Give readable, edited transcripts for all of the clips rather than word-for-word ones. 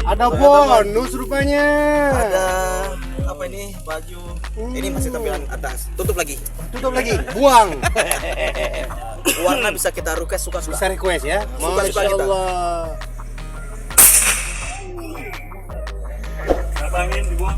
Ada bonus rupanya. Ada apa ini? Baju. Ini masih tampilan atas. Tutup lagi. Buang. Warna bisa kita request suka-suka. Bisa request ya. Suka-suka Masya kita. Allah. Angin dibuang.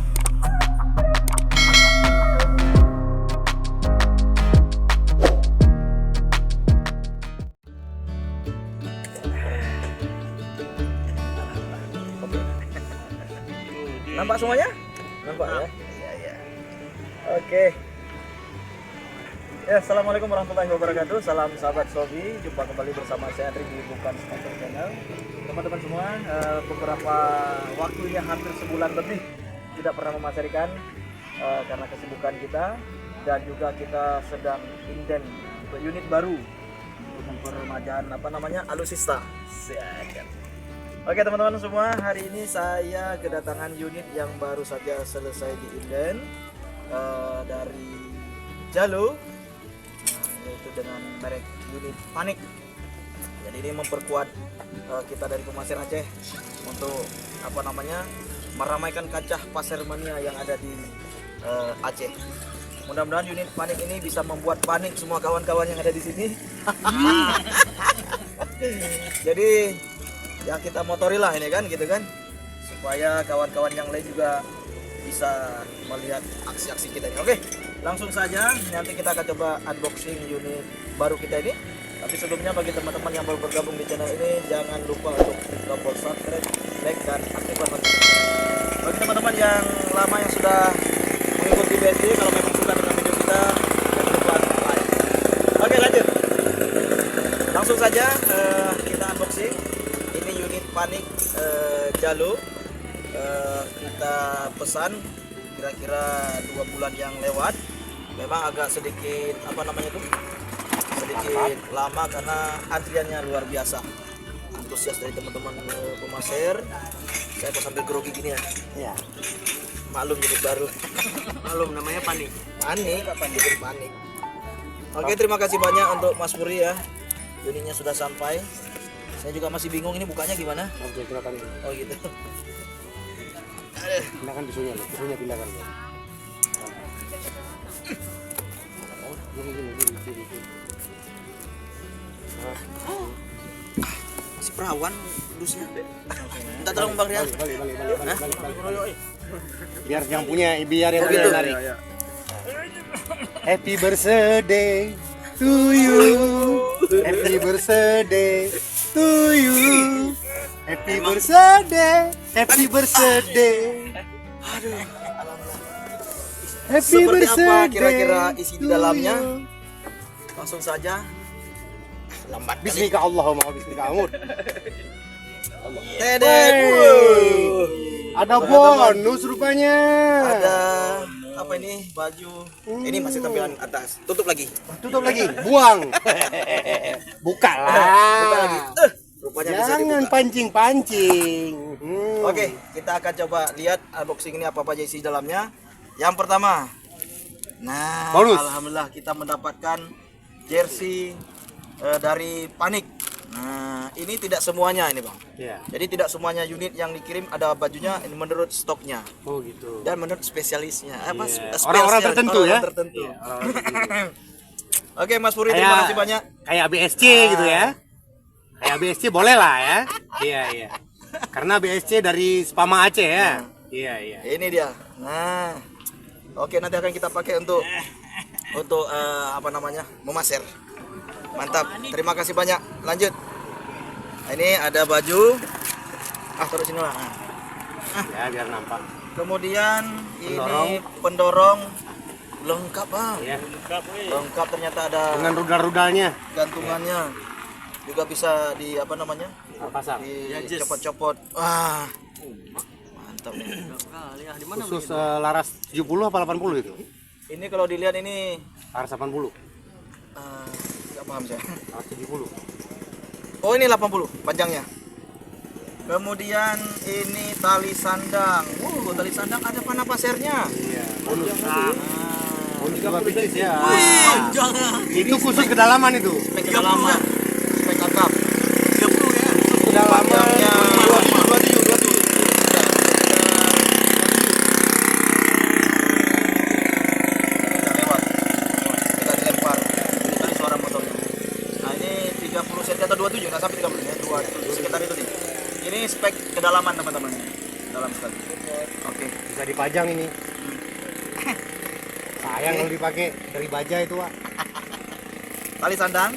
Nampak semuanya? Nampak ya? Iya. Oke. Ya, assalamualaikum warahmatullahi wabarakatuh. Salam sahabat Sobi. Jumpa kembali bersama saya Andri di Bukan Sponsor Channel. Teman-teman semua, beberapa waktunya hampir sebulan lebih tidak pernah memasarkan karena kesibukan kita dan juga kita sedang inden untuk unit baru untuk peremajaan alusista. Oke teman-teman semua, hari ini saya kedatangan unit yang baru saja selesai diinden dari Jalu, yaitu dengan merek unit Panik. Jadi ini memperkuat kita dari pemasir Aceh untuk meramaikan kancah pasar mania yang ada di Aceh. Mudah-mudahan unit Panik ini bisa membuat panik semua kawan-kawan yang ada di sini. Jadi ya kita motori lah ini kan, gitu kan, supaya kawan-kawan yang lain juga bisa melihat aksi-aksi kita ini. Oke, langsung saja nanti kita akan coba unboxing unit baru kita ini. Tapi sebelumnya bagi teman-teman yang baru bergabung di channel ini, jangan lupa untuk tombol subscribe, like, dan aktifkan notifikasi. Bagi teman-teman yang lama yang sudah mengikuti BSD, kalau memang suka dengan video kita, jangan lupa like. Oke, lanjut. Langsung saja kita unboxing. Ini unit Panik Jalu, kita pesan kira-kira 2 bulan yang lewat. Memang agak sedikit sedikit lama karena antriannya luar biasa. Antusias dari teman-teman pemasir. Saya kok sambil grogi gini ya. Ya. Maklum unit baru. Malum namanya Panik. Panik. Oke, terima kasih banyak untuk Mas Puri ya. Unitnya sudah sampai. Saya juga masih bingung ini bukanya gimana. Oke, silakan. Oh gitu. Pindahkan bisunya loh. Bisunya pindahkan. Oh, gini. Masih perawan dusnya. Minta tolong Bang Rian. Balik. Biar yang punya Oh, gitu. narik. Happy birthday to you. Happy birthday to you. Happy birthday. Happy birthday. Aduh. Happy Seperti apa birthday kira-kira isi di to dalamnya? you. Langsung saja. Lambat. Bismika Allahumma bismika amud. Tedek. Ada bonus rupanya. Ada apa ini? Baju. Ini masih tampilan atas. Tutup lagi. Buang. Buka lah. Buka lagi. Rupanya bisa Jangan dibuka. pancing. Oke, kita akan coba lihat unboxing ini apa aja isi dalamnya. Yang pertama. Nah, Bonus. alhamdulillah kita mendapatkan jersey dari Panik. Nah, ini tidak semuanya ini, Bang. Ya. Jadi tidak semuanya unit yang dikirim ada bajunya ini menurut stoknya Oh gitu. dan menurut spesialisnya. Iya. Spesial, Orang-orang tertentu ya. orang tertentu. Iya, orang-orang tertentu. Oke, Mas Puri, terima kasih banyak. Kayak BSC gitu ya. Kayak BSC boleh lah ya. Iya. Karena BSC dari Spama Aceh ya. Iya. Ini dia. Nah, oke, nanti akan kita pakai untuk memasir. Mantap. Terima kasih banyak. Lanjut. Ini ada baju. Taruh sini lah. Ya biar nampak. Kemudian Pendorong. ini pendorong lengkap, Bang. Ya. Lengkap, ternyata ada Dengan rudal-rudalnya. gantungannya. Juga bisa Pasang. dicopot-copot. Wah. Mantap nih. Khusus laras 70 apa 80 itu? Ini kalau dilihat ini Laras 80. nggak paham saya. Laras 70. Oh, ini 80 panjangnya. Kemudian ini tali sandang. Tali sandang ada panah pasirnya. Iya. Bonus. Bonus juga tipis ya. Panjang. Itu khusus kedalaman itu. Spek kedalaman. Spek atap. 30 ya. Kedalaman buat sekitar itu nih. Ini spek kedalaman teman-teman. Dalam sekali. Oke. Bisa dipajang ini. Sayang kalau dipakai dari baja itu, Pak. Tali sandang.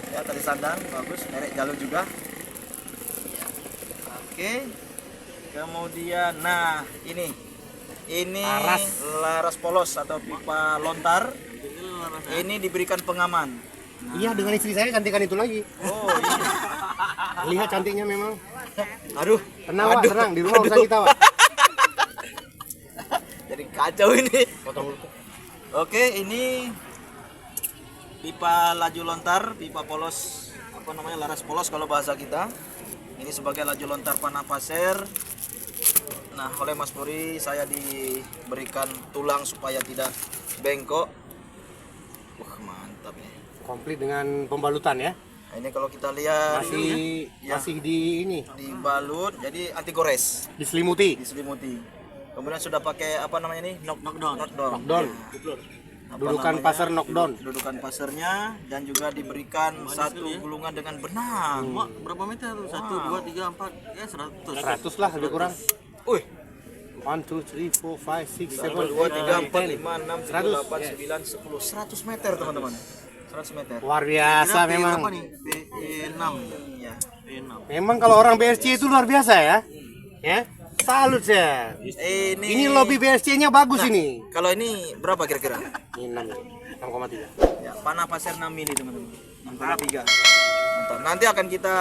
Ya, tali sandang bagus, merek Jalur juga. Ya. Oke. Kemudian nah, ini laras polos atau pipa lontar. Ini diberikan pengaman. Iya, dengan istri saya cantikan itu lagi. Oh, iya. Lihat cantiknya memang. Aduh, Tenang, Pak, tenang. Di rumah urusan kita, Pak. jadi kacau ini. Potong dulu. Oke, ini pipa laju lontar, pipa polos, apa namanya, laras polos kalau bahasa kita. Ini sebagai laju lontar panah pasir. Nah, oleh Mas Puri saya diberikan tulang supaya tidak bengkok. Wah, mantap ya. Komplit dengan pembalutan ya. Nah, ini kalau kita lihat Masih di ini, dibalut, jadi anti gores, diselimuti. diselimuti. Kemudian sudah pakai apa namanya ini? Knockdown. Knockdown. Apa Dudukan namanya? pasar knockdown. Dudukan pasarnya dan juga diberikan satu gulungan dengan benang. Berapa meter? 1, 2, 3, 4, ya 100. 100 lah lebih kurang. Wih, 1, 2, 3, 4, 5, 6, 7, 2, 3, 4, 8, 5, 6, 7, 8, 9, 10, 100 meter teman-teman. 100 meter. Luar biasa memang. Apa nih? P6. Iya. P6. Memang kalau orang BSC itu luar biasa ya. Ya. Salut saya. Ini lobby BSC-nya bagus ini. Kalau ini berapa kira-kira? Ini 6,3. Ya, panah pasir 6 mili teman-teman. 6,3. Mantap. Nanti akan kita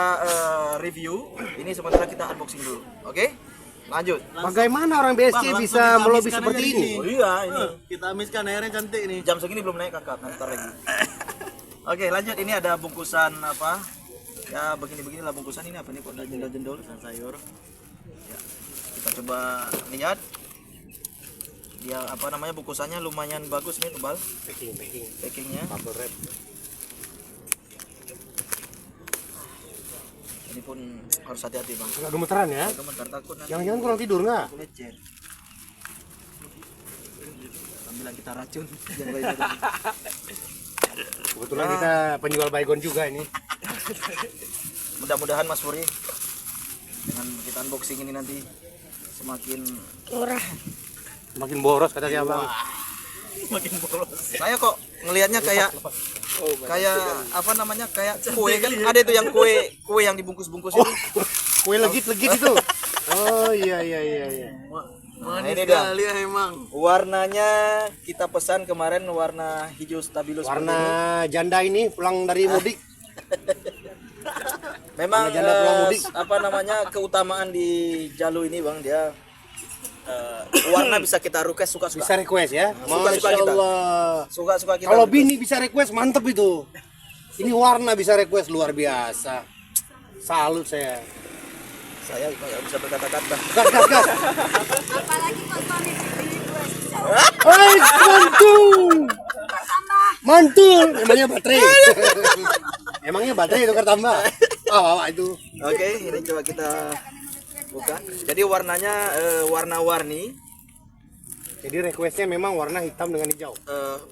review. Ini sementara kita unboxing dulu. Oke? Lanjut. Bagaimana orang BSC Bang, bisa langsung melobi kita seperti habiskan ini? aja Oh iya, ini Kita amiskan airnya cantik nih. jam segini belum naik kakak, ntar lagi. Oke, lanjut. Ini ada bungkusan apa? Ya, begini-beginilah bungkusan ini apa nih? Kok ada jendol-jendol sayur. Ya, kita coba lihat. Dia apa namanya, bungkusannya lumayan bagus nih, tebal Packing. packingnya. Bubble wrap. Ini pun harus hati-hati bang. Agak gemeteran ya. Gemetar, takut nanti Jangan-jangan kurang tidur nggak? lecet. Sambilan kita racun. Kebetulan kita penjual baygon juga ini. Mudah-mudahan Mas Puri dengan kita unboxing ini nanti semakin Makin boros kata si abang. makin boros. Saya kok ngelihatnya kayak apa namanya, kayak kue kan, ada itu yang kue yang dibungkus-bungkus itu. Kue legit itu. Oh iya. Nah, Manis ini dah. sekali ya emang. Warnanya kita pesan kemarin warna hijau stabilo seperti Warna ini. janda ini pulang dari mudik. Memang warna janda pulang mudik. apa namanya, keutamaan di Jalu ini bang, dia warna bisa kita request suka-suka. Bisa request ya. Suka-suka Masya kita. Allah. Suka-suka kita. Kalau request. bini bisa request mantep itu. Ini warna bisa request luar biasa. Salut saya. Saya nggak bisa berkata-kata. Gas. Apalagi kok suami beli dua sisa Hei, mantul. Emangnya baterai. Emangnya baterai tukar tambah. Itu. Oke, ini coba kita buka. Jadi warnanya warna-warni. Jadi requestnya memang warna hitam dengan hijau.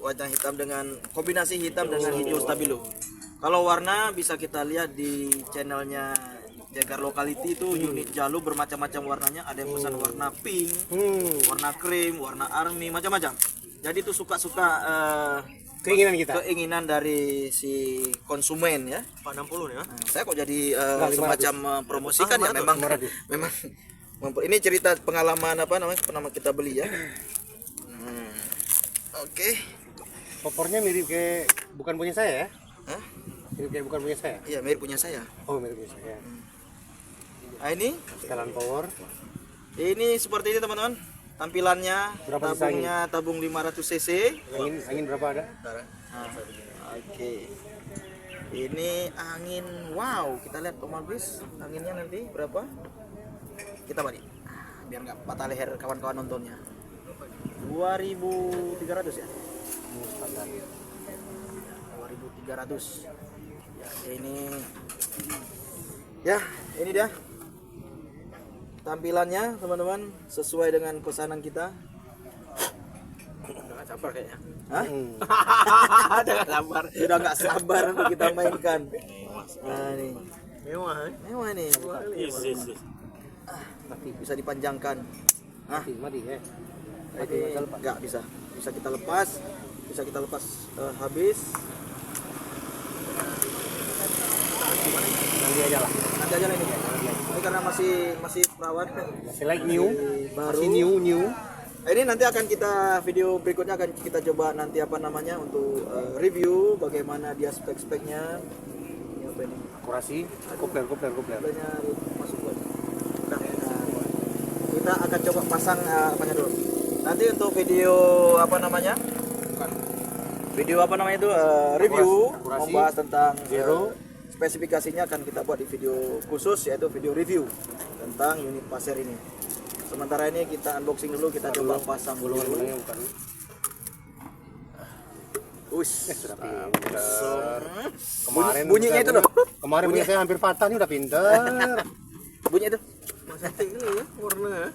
Warna hitam dengan kombinasi hitam dengan hijau stabilo. Kalau warna bisa kita lihat di channelnya Jagar Locality itu unit Jalu bermacam-macam warnanya. Ada yang pesan warna pink, warna krim, warna army, macam-macam. Jadi itu suka-suka Keinginan kita. keinginan dari si konsumen ya. Pak 60 nih ya. Nah, saya kok jadi Enggak, 500. semacam mempromosikan ya, memang 500. memang ini cerita pengalaman apa namanya, pernah kita beli ya. Oke. Popornya mirip kayak bukan punya saya ya? Hah? Mirip kayak bukan punya saya. Iya, mirip punya saya. Oh, mirip punya saya. Nah, ini Setelan power. seperti ini teman-teman. Tampilannya, Berapa tabungnya tabung 500 cc. Angin berapa ada? Nah, oke. Ini angin, wow, kita lihat tomal bis anginnya nanti berapa? Kita balik. Biar nggak patah leher kawan-kawan nontonnya. 2.300 ya. 2.300. Ya, ini dia tampilannya teman-teman, sesuai dengan pesanan kita. Udah nggak sabar kayaknya. Hah? Udah nggak sabar untuk kita mainkan. Nah, ini Mewah, Mewah nih. Yes, yes, yes. Bisa dipanjangkan. Mati ya. Ini nggak bisa. Bisa kita lepas. Habis. Nanti aja lah. Nanti aja lah ini. Ini karena masih perawat. Masih like new. Baru. Masih new. Ini nanti akan kita video berikutnya akan kita coba nanti apa namanya untuk review bagaimana dia spek-speknya. Ini apa ini? Akurasi. Kopler. Kabelnya masuk buat. Nah, kita akan coba pasang apanya dulu. Nanti untuk video apa namanya? Video apa namanya itu review Akurasi. membahas tentang Zero. spesifikasinya akan kita buat di video khusus yaitu video review tentang unit pasir ini. Sementara ini kita unboxing dulu, kita coba pasang dulu. Gulungan-gulungnya bukan. Sudah Kemarin bunyinya itu loh. Kemarin punya saya hampir patah nih udah pinter. Bunyi itu. Cantik ini ya, warna.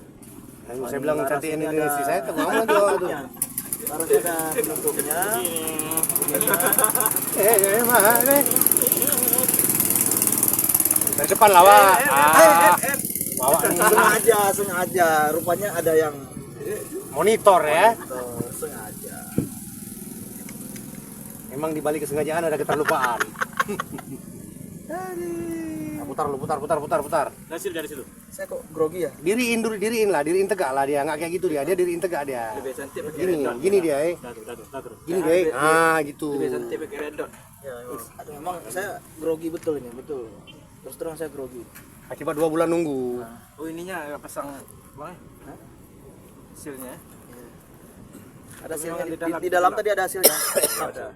Saya bilang cantik ini si saya tuh ngomong tuh. Harus ada penutupnya. Mana? Dari depan lah, Wak. Bawa Sengaja. Rupanya ada yang monitor ya. sengaja. Memang di balik kesengajaan ada keterlupaan. Putar. Hasil dari situ. Saya kok grogi ya? Diriin tegak lah dia, nggak kayak gitu dia diriin tegak dia. Lebih cantik pakai Gini dia, Datur. gini deh, gitu. Lebih cantik pakai red dot. Aduh, memang saya grogi betul ini, betul. Terus terang saya grogi. Akibat 2 bulan nunggu. Oh ininya pasang apa? Hasilnya. Ada hasilnya di dalam tadi ada hasilnya.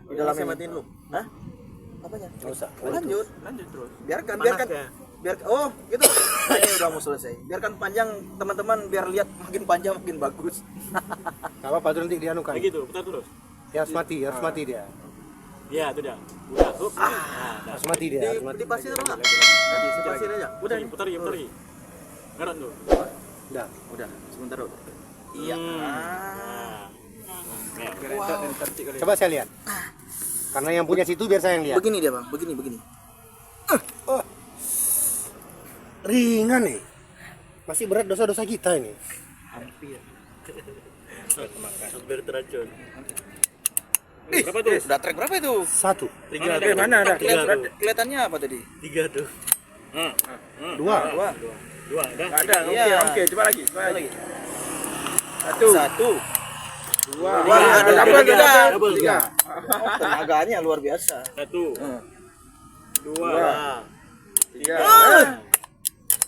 Di dalam Saya ini. matiin dulu. Hah? Apanya? Nggak usah. Lanjut. Lanjut terus. Biarkan. Panas ya? Oh, gitu. Nah, ini udah mau selesai. Biarkan panjang teman-teman biar lihat makin panjang makin bagus. Nggak apa-apa tuh nanti dianukan. Kayak gitu, putar terus. Dia harus mati dia. Iya, itu dah. Udah, hup. Harus mati dia, harus mati. Dipasir enggak? Nanti Dipasir aja. Udah, putar lagi. Garot tuh. Udah. Udah, sebentar dulu. Iya. Coba saya lihat. Karena yang punya situ biar saya yang lihat. Begini dia, Bang. Begini. Ringan nih. Masih berat dosa-dosa kita ini. Hampir teracun. Berapa tuh? Udah track berapa itu? 1, Tiga. Mana ada? Kelihatannya apa tadi? 3 tuh. 2. Dua. Udah. Ada. Iya. Oke, coba lagi. Satu. Dua. Ada double. 3. Tenaganya luar biasa. 1 2 3.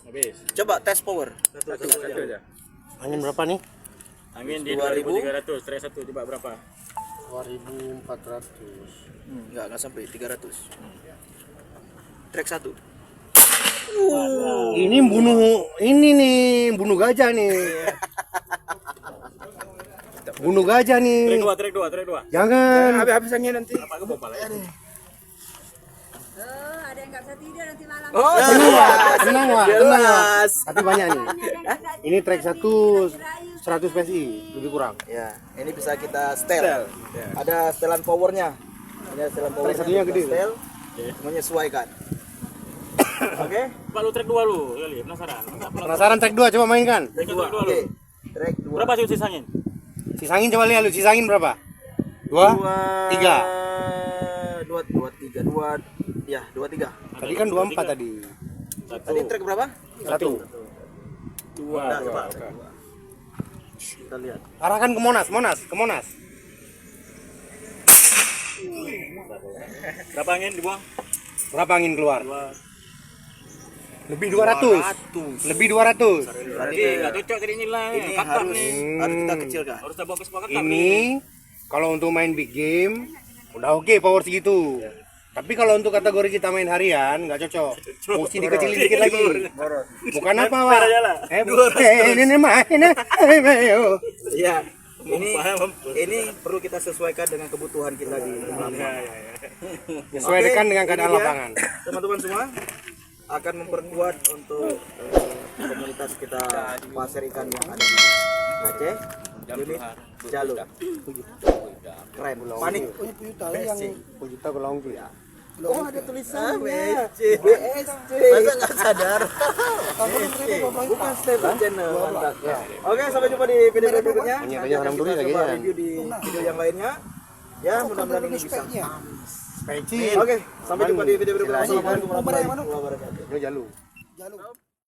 Habis. Coba tes power. Satu aja. Angin berapa nih? Angin di 2000. 2300. Track 1 coba berapa? 2400. Enggak sampai 300. Track 1. Ini bunuh gajah nih. Bunuh gajah nih. Track 2. Jangan. Habis angin nanti. Apa ke bawah lagi? Ada yang nggak bisa tidur nanti malam. Tenang, Wak. Jelas. Tapi banyak nih. Ini track 1 100 PSI, lebih kurang. Ya, ini bisa kita setel. Ada setelan powernya. Ada setelan powernya. Track satunya gede. Setel, menyesuaikan. Oke. Pak lu track 2 lu, kali penasaran. Penasaran track 2 coba mainkan. Track 2 lu. Oke. Track 2. Berapa sih sisanya? Sisangin coba lihat lu, sisangin berapa? 2, 3. 23. Tadi kan 24 tadi. Tadi track berapa? 1. 2. Nah, coba. Kita lihat. Arahkan ke Monas. Berapa angin dibuang? Berapa angin keluar? 2. Lebih 200. Lebih 200. Berarti enggak cocok tadi nilai. Ini Kakak harus nih. kita kecilkan. Harus tabung ke sepakat. Ini kalau untuk main big game udah oke power segitu. Tapi kalau untuk kategori kita main harian nggak cocok. Mesti dikecilin dikit lagi. Bukan apa, Wak? Ini main. Iya. Ini perlu kita sesuaikan dengan kebutuhan kita di lapangan. Sesuaikan dengan keadaan ini dia, lapangan. Teman-teman semua akan memperkuat untuk komunitas kita pasir ikan yang ada di Aceh, unit Jalur. Keren. Panik. Pujuta yang pujuta belong ya. Oh, ada tulisannya. BSC. Masa nggak sadar? Bukan Stable Channel. Mantap. Oke, sampai jumpa di video berikutnya. Nanti akan kita coba review di video yang lainnya. Ya, mudah-mudahan ini bisa. Peci. Oke, sampai jumpa di video berikutnya. Assalamualaikum warahmatullahi wabarakatuh. Ini jalu.